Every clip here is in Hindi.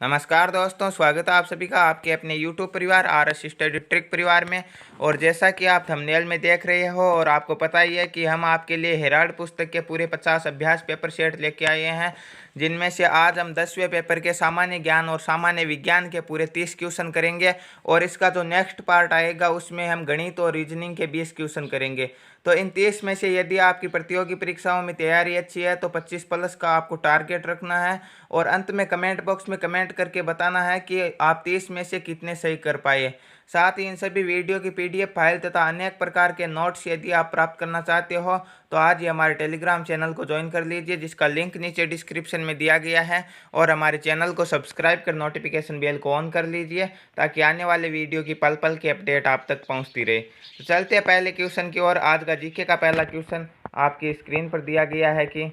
नमस्कार दोस्तों, स्वागत है आप सभी का आपके अपने YouTube परिवार RS स्टडी ट्रिक परिवार में। और जैसा कि आप थंबनेल में देख रहे हो और आपको पता ही है कि हम आपके लिए हेराल्ड पुस्तक के पूरे 50 अभ्यास पेपर सेट लेके आए हैं, जिनमें से आज हम 10वें पेपर के सामान्य ज्ञान और सामान्य विज्ञान के पूरे 30 क्वेश्चन करेंगे। और इसका जो नेक्स्ट पार्ट आएगा उसमें हम गणित और रीजनिंग के 20 क्वेश्चन करेंगे। तो इन 30 में से यदि आपकी प्रतियोगी परीक्षाओं में तैयारी अच्छी है तो 25+ का आपको टारगेट रखना है। और अंत में कमेंट बॉक्स में कमेंट करके बताना है कि आप 30 में से कितने सही कर पाए। साथ ही इन सभी वीडियो की PDF फाइल तथा अनेक प्रकार के नोट्स यदि आप प्राप्त करना चाहते हो तो आज ही हमारे टेलीग्राम चैनल को ज्वाइन कर लीजिए, जिसका लिंक नीचे डिस्क्रिप्शन में दिया गया है। और हमारे चैनल को सब्सक्राइब कर नोटिफिकेशन बेल को ऑन कर लीजिए ताकि आने वाले वीडियो की पल पल की अपडेट आप तक पहुंचती रहे। तो चलते हैं पहले क्वेश्चन की ओर। आज का जीके का पहला क्वेश्चन आपकी स्क्रीन पर दिया गया है कि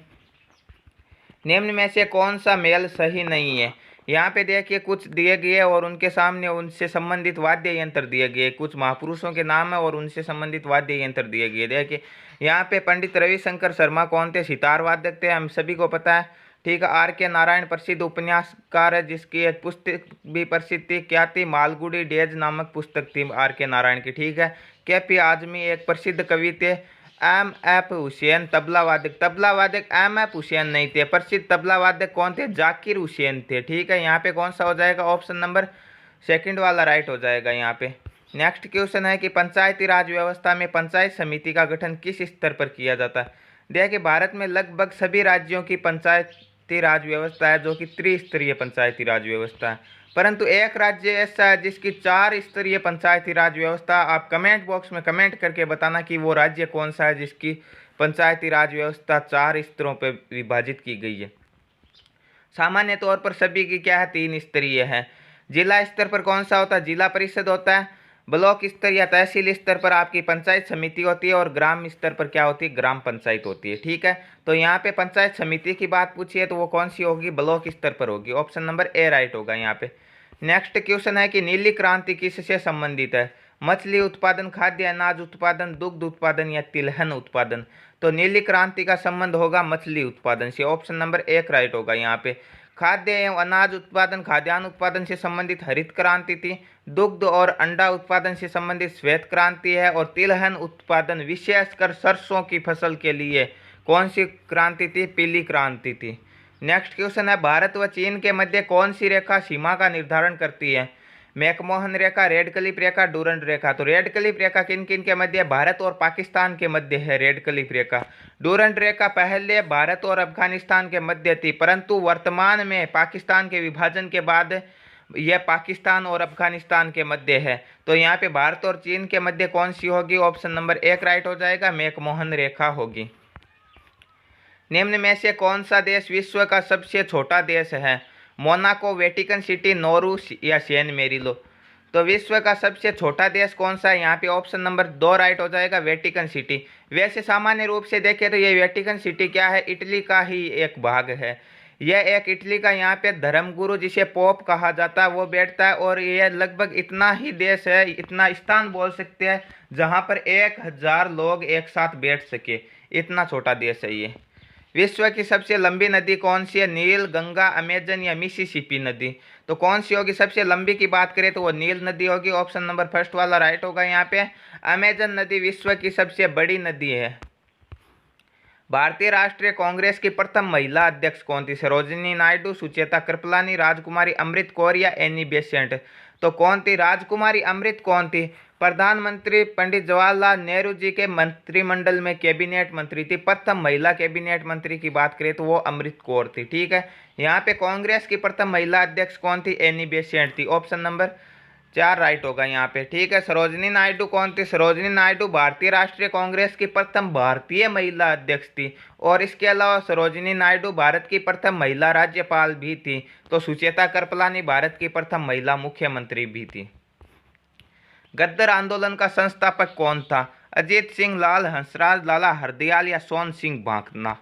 निम्न में से कौन सा मेल सही नहीं है। यहाँ पे देखिए कुछ दिए गए और उनके सामने उनसे संबंधित वाद्य यंत्र दिए गए, कुछ महापुरुषों के नाम है और उनसे संबंधित वाद्य यंत्र दिए गए। देखिए यहाँ पे पंडित रविशंकर शर्मा कौन थे, सितार वादक थे, हम सभी को पता है। ठीक है। R.K. नारायण प्रसिद्ध उपन्यासकार है जिसकी एक पुस्तक भी प्रसिद्ध थी, क्या थी, मालगुडी डेज नामक पुस्तक थी R.K. नारायण की। ठीक है। K.P. आजमी एक प्रसिद्ध कवि थे। M.F. हुसैन तबला वादक M.F. हुसैन नहीं थे। प्रसिद्ध तबला वादक कौन थे, जाकिर हुसैन थे। ठीक है। यहाँ पे कौन सा हो जाएगा, ऑप्शन नंबर सेकंड वाला राइट हो जाएगा यहाँ पे। नेक्स्ट क्वेश्चन है कि पंचायती राज व्यवस्था में पंचायत समिति का गठन किस स्तर पर किया जाता है। देखिए भारत में लगभग सभी राज्यों की पंचायती राज व्यवस्था है जो कि त्रिस्तरीय पंचायती राज व्यवस्था है, परंतु एक राज्य ऐसा है जिसकी 4 स्तरीय पंचायती राज व्यवस्था। आप कमेंट बॉक्स में कमेंट करके बताना कि वो राज्य कौन सा है जिसकी पंचायती राज व्यवस्था 4 स्तरों पर विभाजित की गई है। सामान्य तौर पर सभी की क्या है, 3 स्तरीय है। जिला स्तर पर कौन सा होता है, जिला परिषद होता है। ब्लॉक स्तर या तहसील स्तर पर आपकी पंचायत समिति होती है और ग्राम स्तर पर क्या होती है, ग्राम पंचायत होती है। ठीक है। तो यहाँ पे पंचायत समिति की बात पूछी है तो वो कौन सी होगी, ब्लॉक स्तर पर होगी। ऑप्शन नंबर ए राइट होगा यहाँ पे। नेक्स्ट क्वेश्चन है कि नीली क्रांति किससे संबंधित है, मछली उत्पादन, खाद्य अनाज उत्पादन, दुग्ध उत्पादन या तिलहन उत्पादन। तो नीली क्रांति का संबंध होगा मछली उत्पादन से। ऑप्शन नंबर एक राइट होगा यहाँ पे। खाद्य एवं अनाज उत्पादन, खाद्यान्न उत्पादन से संबंधित हरित क्रांति थी। दुग्ध और अंडा उत्पादन से संबंधित श्वेत क्रांति है। और तिलहन उत्पादन विशेषकर सरसों की फसल के लिए कौन सी क्रांति थी, पीली क्रांति थी। नेक्स्ट क्वेश्चन है भारत व चीन के मध्य कौन सी रेखा सीमा का निर्धारण करती है, मैकमोहन रेखा, रेड क्लिफ रेखा, डूरंड रेखा। तो रेड क्लिफ रेखा किन किन के मध्य, भारत और पाकिस्तान के मध्य है रेड क्लिफ रेखा। डूरंड रेखा पहले भारत और अफगानिस्तान के मध्य थी, परंतु वर्तमान में पाकिस्तान के विभाजन के बाद यह पाकिस्तान और अफगानिस्तान के मध्य है। तो यहाँ पे भारत और चीन के मध्य कौन सी होगी, ऑप्शन नंबर एक राइट हो जाएगा, मैकमोहन रेखा होगी। निम्न में से कौन सा देश विश्व का सबसे छोटा देश है, मोनाको, वेटिकन सिटी, नोरू या सैन मेरिलो। तो विश्व का सबसे छोटा देश कौन सा है, यहाँ पे ऑप्शन नंबर 2 राइट हो जाएगा, वेटिकन सिटी। वैसे सामान्य रूप से देखें तो ये वेटिकन सिटी क्या है, इटली का ही एक भाग है। यह एक इटली का यहाँ पे धर्मगुरु जिसे पोप कहा जाता है वो बैठता है। और यह लगभग इतना ही देश है, इतना स्थान बोल सकते हैं जहाँ पर 1000 लोग एक साथ बैठ सके, इतना छोटा देश है ये। विश्व की सबसे लंबी नदी कौन सी है, नील, गंगा, अमेजन या मिसिसिपी नदी। तो कौन सी होगी, सबसे लंबी की बात करें तो वो नील नदी होगी। ऑप्शन नंबर फर्स्ट वाला राइट होगा यहाँ पे। अमेजन नदी विश्व की सबसे बड़ी नदी है। भारतीय राष्ट्रीय कांग्रेस की प्रथम महिला अध्यक्ष कौन थी, सरोजिनी नायडू, सुचेता कृपलानी, राजकुमारी अमृत कौर या एनी बेसेंट। तो कौन थी, राजकुमारी अमृत कौन थी, प्रधानमंत्री पंडित जवाहरलाल नेहरू जी के मंत्रिमंडल में कैबिनेट मंत्री थी। प्रथम महिला कैबिनेट मंत्री की बात करें तो वो अमृत कौर थी। ठीक है। यहाँ पे कांग्रेस की प्रथम महिला अध्यक्ष कौन थी, एनी बेसेंट थी। ऑप्शन नंबर 4 राइट होगा यहाँ पे। ठीक है। सरोजिनी नायडू कौन थी, सरोजिनी नायडू भारतीय राष्ट्रीय कांग्रेस की प्रथम भारतीय महिला अध्यक्ष थी। और इसके अलावा सरोजिनी नायडू भारत की प्रथम महिला राज्यपाल भी थी। तो सुचेता कृपलानी भारत की प्रथम महिला मुख्यमंत्री भी थी। गद्दर आंदोलन का संस्थापक कौन था, अजीत सिंह, लाल हंसराज, लाला हरदयाल या सोन सिंह भाकना।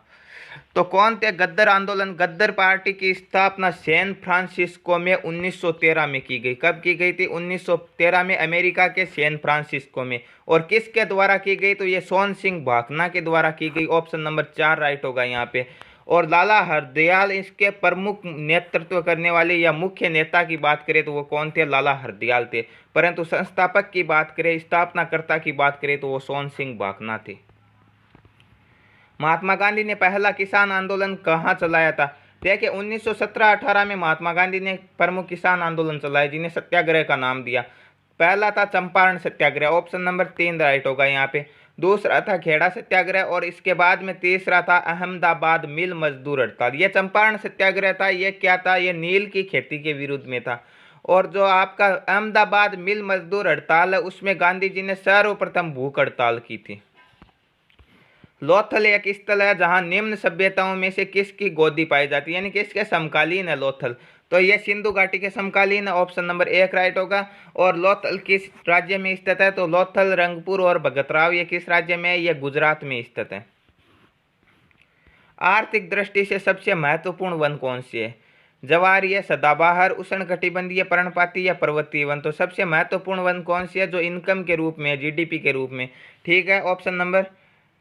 तो कौन थे गद्दर आंदोलन, गद्दर पार्टी की स्थापना सैन फ्रांसिस्को में 1913 में की गई। कब की गई थी, 1913 में अमेरिका के सैन फ्रांसिस्को में। और किसके द्वारा की गई, तो ये सोन सिंह भाकना के द्वारा की गई। ऑप्शन नंबर 4 राइट होगा यहाँ पे। और लाला हरदयाल इसके प्रमुख नेतृत्व करने वाले या मुख्य नेता की बात करें तो वो कौन थे, लाला हरदयाल थे। परंतु संस्थापक की बात करें, स्थापनाकर्ता की बात करें तो वो सोन सिंह भाकना थे। महात्मा गांधी ने पहला किसान आंदोलन कहाँ चलाया था? देखिए 1917-18 में महात्मा गांधी ने प्रमुख किसान आंदोलन चलाया जिन्हें सत्याग्रह का नाम दिया। पहला था चंपारण सत्याग्रह, ऑप्शन नंबर 3 राइट होगा यहाँ पे। दूसरा था खेड़ा सत्याग्रह और इसके बाद में तीसरा था अहमदाबाद मिल मजदूर हड़ताल। ये चंपारण सत्याग्रह था, ये क्या था, ये नील की खेती के विरुद्ध में था। और जो आपका अहमदाबाद मिल मजदूर हड़ताल है उसमें गांधी जी ने सर्वप्रथम भूख हड़ताल की थी। लोथल एक स्थल है जहां निम्न सभ्यताओं में से किसकी गोदी पाई जाती है, यानी किसके समकालीन है लोथल, तो यह सिंधु घाटी के समकालीन है, ऑप्शन नंबर 1 राइट होगा। और लोथल किस राज्य में स्थित है, तो लोथल, रंगपुर और भगतराव ये किस राज्य में है, ये गुजरात में स्थित है। आर्थिक दृष्टि से सबसे महत्वपूर्ण वन कौन सी है, जवारीय, सदाबहार, उष्णकटिबंधीय, पर्णपाती या पर्वतीय वन। तो सबसे महत्वपूर्ण वन कौन सी है, जो इनकम के रूप में, जीडीपी के रूप में, ठीक है, ऑप्शन नंबर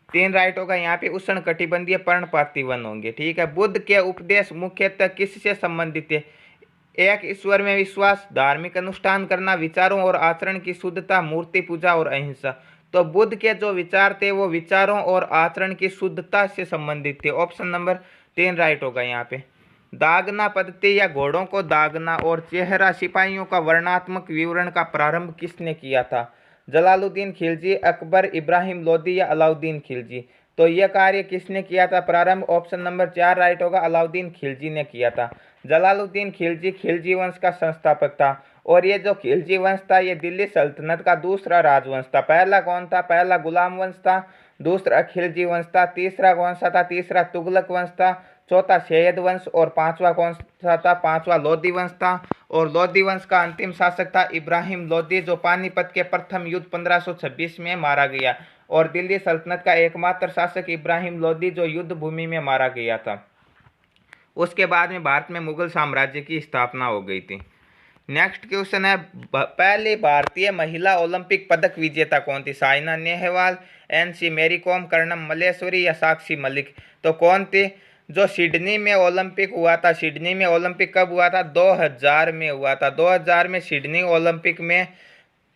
3 राइट होगा। यहाँ पे उष्णकटिबंधीय पर्णपाती वन होंगे, ठीक है। बुद्ध के उपदेश मुख्यतः किससे संबंधित है, एक ईश्वर में विश्वास, धार्मिक अनुष्ठान करना, विचारों और आचरण की शुद्धता, मूर्ति पूजा और अहिंसा। तो बुद्ध के जो विचार थे वो विचारों और आचरण की शुद्धता से संबंधित थे, ऑप्शन नंबर 3 राइट होगा यहाँ पे। दागना पद्धति या घोड़ों को दागना और चेहरा सिपाहियों का वर्णनात्मक विवरण का प्रारंभ किसने किया था, जलालुद्दीन खिलजी, अकबर, इब्राहिम लोदी या अलाउद्दीन खिलजी। तो यह कार्य किसने किया था प्रारंभ, ऑप्शन नंबर 4 राइट होगा, अलाउद्दीन खिलजी ने किया था। जलालुद्दीन खिलजी खिलजी वंश का संस्थापक था और ये जो खिलजी वंश था ये दिल्ली सल्तनत का दूसरा राजवंश था। पहला कौन था, पहला गुलाम वंश था, दूसरा खिलजी वंश था, तीसरा कौन सा था, तीसरा तुगलक वंश था, चौथा सैयद वंश और पांचवा कौन सा था, पांचवा लोदी वंश था। और लोदी वंश का अंतिम शासक था इब्राहिम लोदी, जो पानीपत के प्रथम युद्ध 1526 में मारा गया। और दिल्ली सल्तनत का एकमात्र शासक इब्राहिम लोदी जो युद्ध भूमि में मारा गया था। उसके बाद में भारत में मुगल साम्राज्य की स्थापना हो गई थी। नेक्स्ट क्वेश्चन है, पहली भारतीय महिला ओलंपिक पदक विजेता कौन थी, साइना नेहवाल, एनसी मैरी कॉम, कर्णम मल्लेश्वरी या साक्षी मलिक। तो कौन थी, जो सिडनी में ओलंपिक हुआ था, सिडनी में ओलंपिक कब हुआ था, 2000 में हुआ था। 2000 में सिडनी ओलंपिक में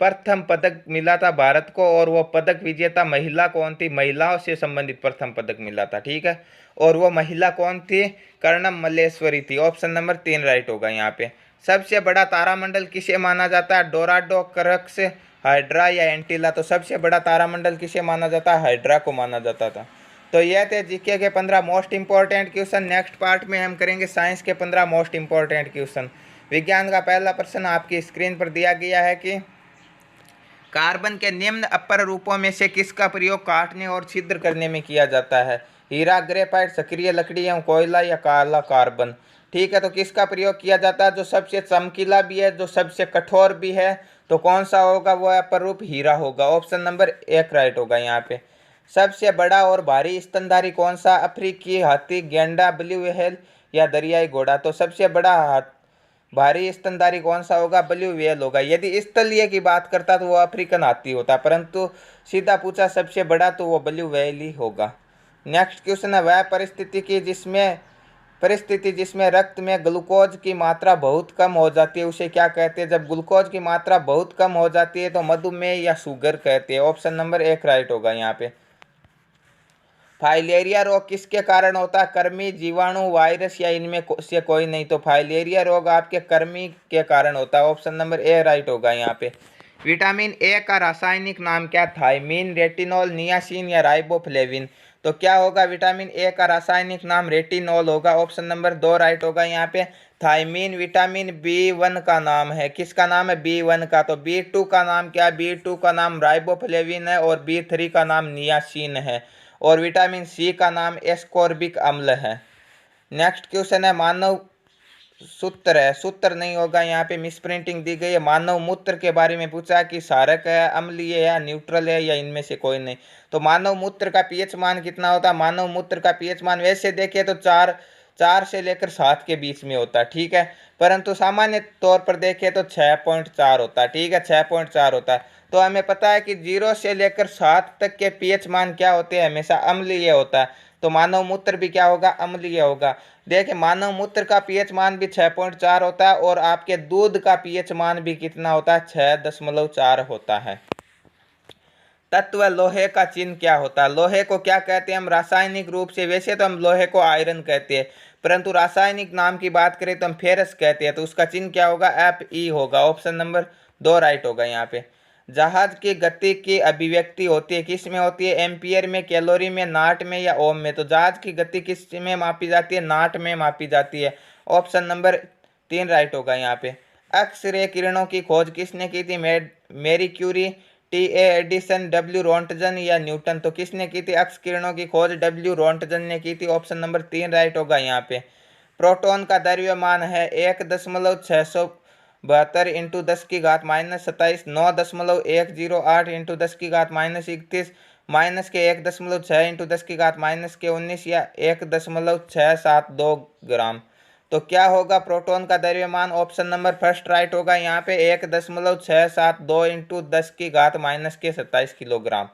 प्रथम पदक मिला था भारत को और वो पदक विजेता महिला कौन थी, महिलाओं से संबंधित प्रथम पदक मिला था, ठीक है। और वो महिला कौन थी, कर्णम मल्लेश्वरी थी, ऑप्शन नंबर 3 राइट होगा यहाँ पे। सबसे बड़ा तारामंडल किसे माना जाता है, डोराडो, क्रक्स, हाइड्रा या एंटीला। तो सबसे बड़ा तारामंडल किसे माना जाता है, हाइड्रा को माना जाता था। तो यह थे जीके के 15 most important question. Next part में हम करेंगे साइंस के 15 मोस्ट इंपॉर्टेंट क्वेश्चन। विज्ञान का पहला प्रश्न आपकी स्क्रीन पर दिया गया है कि कार्बन के निम्न अपर रूपों में से किसका प्रयोग काटने और छिद्र करने में किया जाता है, हीरा, ग्रेफाइट, सक्रिय लकड़ी एवं कोयला या काला कार्बन। ठीक है, तो किसका प्रयोग किया जाता है, जो सबसे चमकीला भी है, जो सबसे कठोर भी है, तो कौन सा होगा, वो अपर रूप हीरा होगा, ऑप्शन नंबर 1 राइट होगा यहाँ पे। सबसे बड़ा और भारी स्तनधारी कौन सा, अफ्रीकी हाथी, गेंडा, ब्लू व्हेल या दरियाई घोड़ा। तो सबसे बड़ा भारी स्तनधारी कौन सा होगा, ब्लू व्हेल होगा। यदि स्थलीय की बात करता तो वो अफ्रीकन हाथी होता, परंतु सीधा पूछा सबसे बड़ा तो वो ब्लू व्हेल ही होगा। नेक्स्ट क्वेश्चन है, वह परिस्थिति जिसमें रक्त में ग्लूकोज की मात्रा बहुत कम हो जाती है उसे क्या कहते हैं। जब ग्लूकोज की मात्रा बहुत कम हो जाती है तो मधुमेह या शुगर कहते हैं, ऑप्शन नंबर 1 राइट होगा यहाँ पे। फाइलेरिया रोग किसके कारण होता है, कृमि, जीवाणु, वायरस या इनमें से कोई नहीं। तो फाइलेरिया रोग आपके कृमि के कारण होता है, ऑप्शन नंबर ए राइट होगा यहाँ पे। विटामिन ए का रासायनिक नाम क्या, थायमीन, रेटिनॉल, नियासिन या राइबोफ्लेविन। तो क्या होगा, विटामिन ए का रासायनिक नाम रेटिनॉल होगा, ऑप्शन नंबर 2 राइट होगा यहाँ पे। थायमीन विटामिन B1 का नाम है, किसका नाम है, B1 का। तो B2 का नाम क्या है, B2 का नाम राइबोफ्लेविन है और B3 का नाम नियासिन है और विटामिन सी का नाम एस्कॉर्बिक अम्ल है। नेक्स्ट क्वेश्चन है, मानव सूत्र है, सूत्र नहीं होगा यहाँ पे, मिस प्रिंटिंग दी गई है। मानव मूत्र के बारे में पूछा कि क्षारक है, अम्लीय है या न्यूट्रल है या इनमें से कोई नहीं। तो मानव मूत्र का पीएच मान कितना होता है, मानव मूत्र का पीएच मान वैसे देखिए तो 4 से लेकर 7 के बीच में होता है, ठीक है, परंतु सामान्य तौर पर देखें तो 6.4 होता है, ठीक है, 6.4 होता है। तो हमें पता है कि 0 से लेकर 7 तक के पीएच मान क्या होते हैं, हमेशा अम्लीय होता है। तो मानव मूत्र भी क्या होगा, अम्लीय होगा। देखिए मानव मूत्र का पीएच मान भी 6.4 होता है और आपके दूध का पीएच मान भी कितना होता है, 6.4 होता है। तत्व लोहे का चिन्ह क्या होता है? लोहे को क्या कहते हैं हम रासायनिक रूप से? वैसे तो हम लोहे को आयरन कहते हैं, परंतु रासायनिक नाम की बात करें तो हम फेरस कहते हैं। तो उसका चिन्ह क्या होगा, Fe होगा। ऑप्शन नंबर 2 राइट होगा यहाँ पे। जहाज की गति की अभिव्यक्ति होती है, किस में होती है? एम्पियर में, कैलोरी में, नाट में या ओम में? तो जहाज की गति किस में मापी जाती है? नाट में मापी जाती है। ऑप्शन नंबर 3 राइट होगा यहाँ पे। एक्स रे किरणों की खोज किसने की थी? Marie Curie, T A. Edison, W Roentgen या न्यूटन? तो किसने की थी एक्स किरणों की खोज? डब्ल्यू रोंटगन ने की थी। ऑप्शन नंबर 3 राइट होगा यहाँ पे। प्रोटॉन का द्रव्यमान है 1,672 इंटू 10⁻⁻27, 9,108 इंटू 10⁻31, माइनस के 1.6 इंटू 10⁻19 या 1.672 ग्राम? तो क्या होगा प्रोटॉन का द्रव्यमान? ऑप्शन नंबर फर्स्ट राइट होगा यहाँ पे, 1.672 इंटू 10⁻⁻27 किलोग्राम।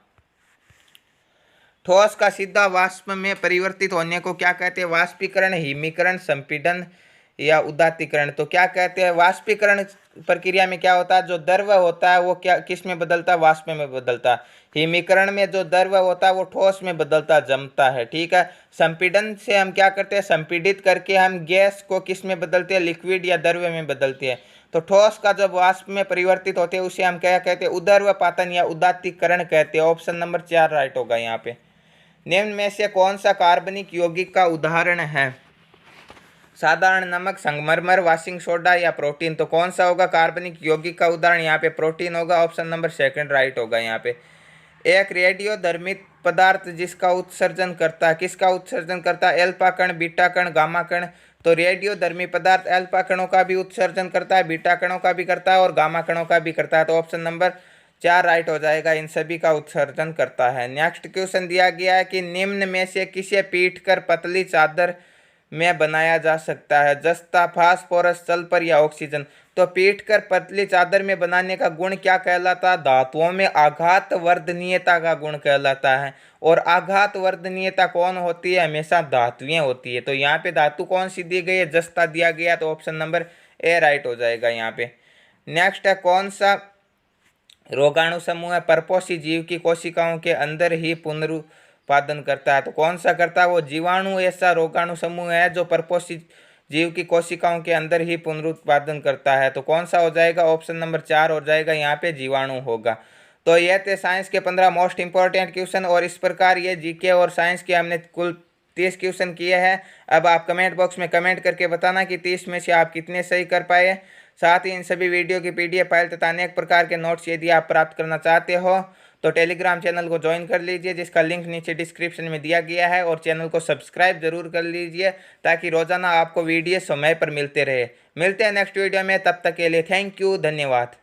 ठोस का सीधा वाष्प में परिवर्तित होने को क्या कहते हैं? वाष्पीकरण, हिमीकरण, संपीडन या उदात्तीकरण? तो क्या कहते हैं? वाष्पीकरण प्रक्रिया में क्या होता है, जो द्रव होता है वो क्या किस में बदलता है? वाष्प में बदलता है। हिमीकरण में जो द्रव होता है वो ठोस में बदलता जमता है, ठीक है। संपीडन से हम क्या करते हैं? संपीडित करके हम गैस को किस में बदलते हैं? लिक्विड या द्रव में बदलते हैं। तो ठोस का जब वाष्प में परिवर्तित होते हैं उसे हम क्या कहते हैं? उदर्वपातन या उदात्तीकरण कहते हैं। ऑप्शन नंबर 4 राइट होगा यहाँ पे। निम्न में से कौन सा कार्बनिक यौगिक का उदाहरण है? साधारण नमक, संगमरमर, वाशिंग सोडा या प्रोटीन? तो कौन सा होगा कार्बनिक यौगिक का उदाहरण? यहाँ पे प्रोटीन होगा। ऑप्शन नंबर 2 राइट होगा यहाँ पे। एक रेडियोधर्मी पदार्थ जिसका उत्सर्जन करता है, किसका उत्सर्जन करता है? अल्फा कण, बीटा कण, गामा कण? तो रेडियोधर्मी पदार्थ अल्फा कणों का भी उत्सर्जन करता है, बीटा कणों का भी करता है और गामा कणों का भी करता है। तो ऑप्शन नंबर 4 राइट हो जाएगा, इन सभी का उत्सर्जन करता है। नेक्स्ट क्वेश्चन दिया गया है कि निम्न में से किसे पीट कर पतली चादर में बनाया जा सकता है? जस्ता, फास्फोरस, सल्फर या ऑक्सीजन? तो पीट कर पतली चादर में बनाने का गुण क्या कहलाता है? धातुओं में आघात वर्धनीयता का गुण कहलाता है। और आघात वर्धनीयता कौन होती है? हमेशा धातुएं होती है। तो यहाँ पे धातु कौन सी दी गई है? जस्ता दिया गया। तो ऑप्शन नंबर ए राइट हो जाएगा यहाँ पे। नेक्स्ट है कौन सा रोगाणु समूह है परपोषी जीव की कोशिकाओं के अंदर ही पुनरुत्पादन करता है? तो कौन सा करता है? वो जीवाणु ऐसा रोगाणु समूह है जो परपोषी जीव की कोशिकाओं के अंदर ही पुनरुत्पादन करता है। तो कौन सा हो जाएगा? ऑप्शन नंबर 4 हो जाएगा यहाँ पे, जीवाणु होगा। तो ये थे साइंस के 15 मोस्ट इंपॉर्टेंट क्वेश्चन और इस प्रकार ये जीके और साइंस के हमने कुल 30 क्वेश्चन किए हैं। अब आप कमेंट बॉक्स में कमेंट करके बताना कि 30 में से आप कितने सही कर पाए। साथ ही इन सभी वीडियो की PDF फाइल तथा अनेक प्रकार के नोट्स यदि आप प्राप्त करना चाहते हो तो टेलीग्राम चैनल को ज्वाइन कर लीजिए, जिसका लिंक नीचे डिस्क्रिप्शन में दिया गया है। और चैनल को सब्सक्राइब जरूर कर लीजिए ताकि रोजाना आपको वीडियो समय पर मिलते रहे। मिलते हैं नेक्स्ट वीडियो में, तब तक के लिए थैंक यू, धन्यवाद।